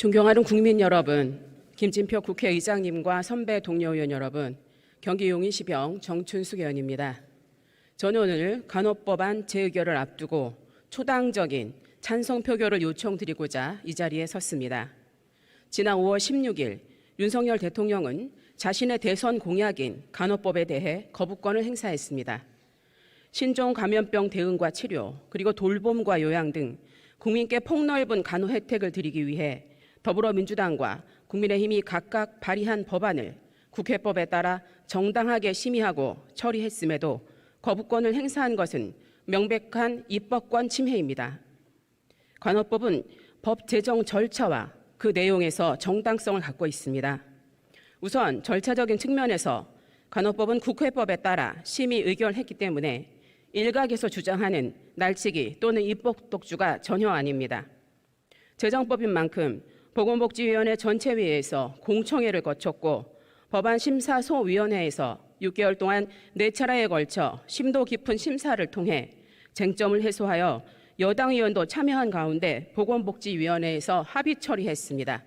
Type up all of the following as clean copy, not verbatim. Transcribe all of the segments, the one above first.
존경하는 국민 여러분, 김진표 국회의장님과 선배 동료 의원 여러분, 경기 용인시병 정춘숙 의원입니다. 저는 오늘 간호법안 재의결을 앞두고 초당적인 찬성 표결을 요청드리고자 이 자리에 섰습니다. 지난 5월 16일 윤석열 대통령은 자신의 대선 공약인 간호법에 대해 거부권을 행사했습니다. 신종 감염병 대응과 치료, 그리고 돌봄과 요양 등 국민께 폭넓은 간호 혜택을 드리기 위해 더불어민주당과 국민의힘이 각각 발의한 법안을 국회법에 따라 정당하게 심의하고 처리했음에도 거부권을 행사한 것은 명백한 입법권 침해입니다. 간호법은 법 제정 절차와 그 내용에서 정당성을 갖고 있습니다. 우선 절차적인 측면에서 간호법은 국회법에 따라 심의 의결했기 때문에 일각에서 주장하는 날치기 또는 입법 독주가 전혀 아닙니다. 제정법인 만큼 보건복지위원회 전체회의에서 공청회를 거쳤고 법안 심사소위원회에서 6개월 동안 4차례에 걸쳐 심도 깊은 심사를 통해 쟁점을 해소하여 여당 의원도 참여한 가운데 보건복지위원회에서 합의 처리했습니다.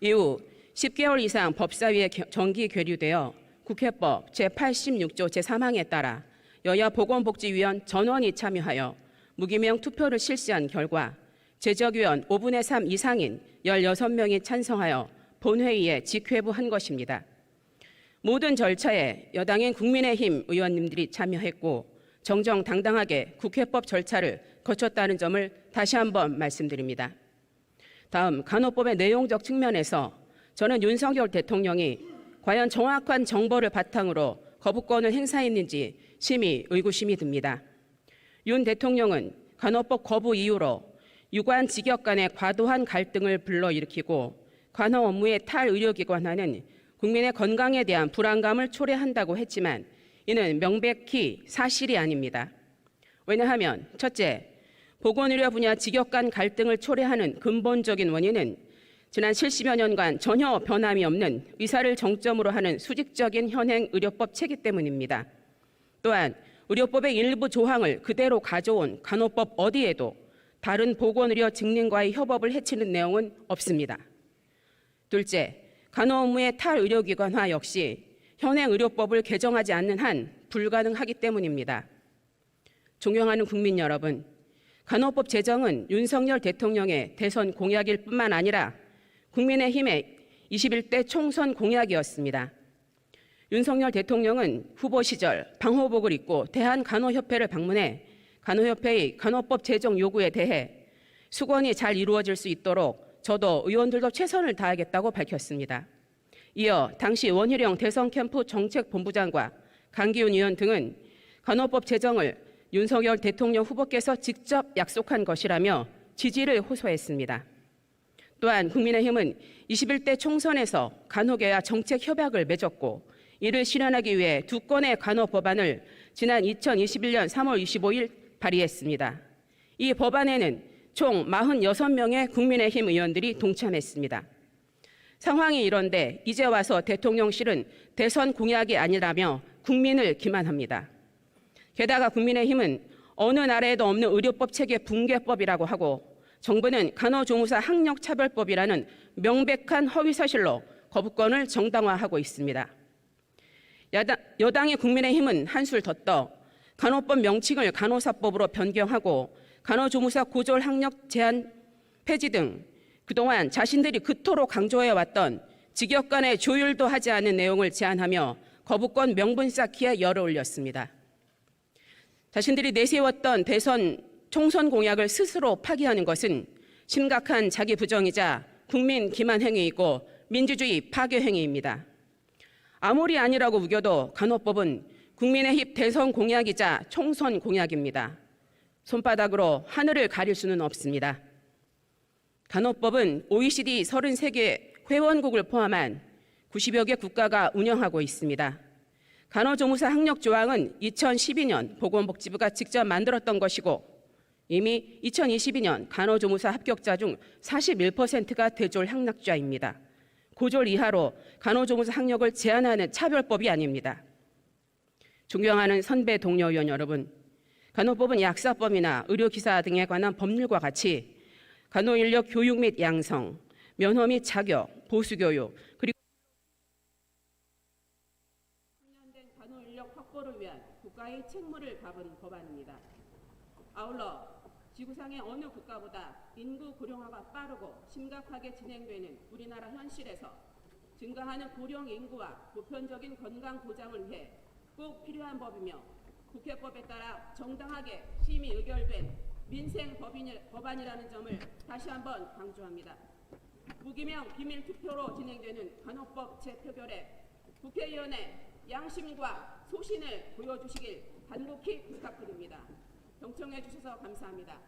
이후 10개월 이상 법사위에 정기 계류되어 국회법 제86조 제3항에 따라 여야 보건복지위원 전원이 참여하여 무기명 투표를 실시한 결과 제적위원 5분의 3 이상인 16명이 찬성하여 본회의에 직회부한 것입니다. 모든 절차에 여당인 국민의힘 의원님들이 참여했고 정정당당하게 국회법 절차를 거쳤다는 점을 다시 한번 말씀드립니다. 다음 간호법의 내용적 측면에서 저는 윤석열 대통령이 과연 정확한 정보를 바탕으로 거부권을 행사했는지 심히 의구심이 듭니다. 윤 대통령은 간호법 거부 이유로 유관 직역 간의 과도한 갈등을 불러일으키고 간호 업무의 탈의료기관화는 국민의 건강에 대한 불안감을 초래한다고 했지만 이는 명백히 사실이 아닙니다. 왜냐하면 첫째, 보건의료 분야 직역 간 갈등을 초래하는 근본적인 원인은 지난 70여 년간 전혀 변함이 없는 의사를 정점으로 하는 수직적인 현행 의료법 체계 때문입니다. 또한 의료법의 일부 조항을 그대로 가져온 간호법 어디에도 다른 보건의료 직능과의 협업을 해치는 내용은 없습니다. 둘째, 간호 업무의 탈의료기관화 역시 현행 의료법을 개정하지 않는 한 불가능하기 때문입니다. 존경하는 국민 여러분, 간호법 제정은 윤석열 대통령의 대선 공약일 뿐만 아니라 국민의힘의 21대 총선 공약이었습니다. 윤석열 대통령은 후보 시절 방호복을 입고 대한간호협회를 방문해 간호협회의 간호법 제정 요구에 대해 수건이 잘 이루어질 수 있도록 저도 의원들도 최선을 다하겠다고 밝혔습니다. 이어 당시 원희룡 대선 캠프 정책본부장과 강기훈 의원 등은 간호법 제정을 윤석열 대통령 후보께서 직접 약속한 것이라며 지지를 호소했습니다. 또한 국민의힘은 21대 총선에서 간호계와 정책협약을 맺었고 이를 실현하기 위해 2건의 간호법안을 지난 2021년 3월 25일 발의했습니다. 이 법안에는 총 46명의 국민의힘 의원들이 동참했습니다. 상황이 이런데 이제 와서 대통령실은 대선 공약이 아니라며 국민을 기만합니다. 게다가 국민의힘은 어느 나라에도 없는 의료법 체계 붕괴법이라고 하고 정부는 간호조무사 학력차별법이라는 명백한 허위사실로 거부권을 정당화하고 있습니다. 여당의 국민의힘은 한술 더 떠 간호법 명칭을 간호사법으로 변경하고 간호조무사 고졸 학력 제한 폐지 등 그동안 자신들이 그토록 강조해왔던 직역 간의 조율도 하지 않은 내용을 제안하며 거부권 명분 쌓기에 열을 올렸습니다. 자신들이 내세웠던 대선 총선 공약을 스스로 파기하는 것은 심각한 자기 부정이자 국민 기만 행위이고 민주주의 파괴 행위입니다. 아무리 아니라고 우겨도 간호법은 국민의힘 대선 공약이자 총선 공약입니다. 손바닥으로 하늘을 가릴 수는 없습니다. 간호법은 OECD 33개 회원국을 포함한 90여 개 국가가 운영하고 있습니다. 간호조무사 학력 조항은 2012년 보건복지부가 직접 만들었던 것이고 이미 2022년 간호조무사 합격자 중 41%가 대졸 학력자입니다. 고졸 이하로 간호조무사 학력을 제한하는 차별법이 아닙니다. 존경하는 선배 동료 의원 여러분, 간호법은 약사법이나 의료기사 등에 관한 법률과 같이 간호인력 교육 및 양성, 면허 및 자격, 보수 교육, 그리고 숙련된 간호 인력 확보를 위한 국가의 책무를 담은 법안입니다. 아울러 지구상의 어느 국가보다 인구 고령화가 빠르고 심각하게 진행되는 우리나라 현실에서 증가하는 고령 인구와 보편적인 건강 보장을 위해 꼭 필요한 법이며 국회법에 따라 정당하게 심의 의결된 민생 법안이라는 점을 다시 한번 강조합니다. 무기명 비밀 투표로 진행되는 간호법 재표결에 국회의원의 양심과 소신을 보여주시길 간곡히 부탁드립니다. 경청해 주셔서 감사합니다.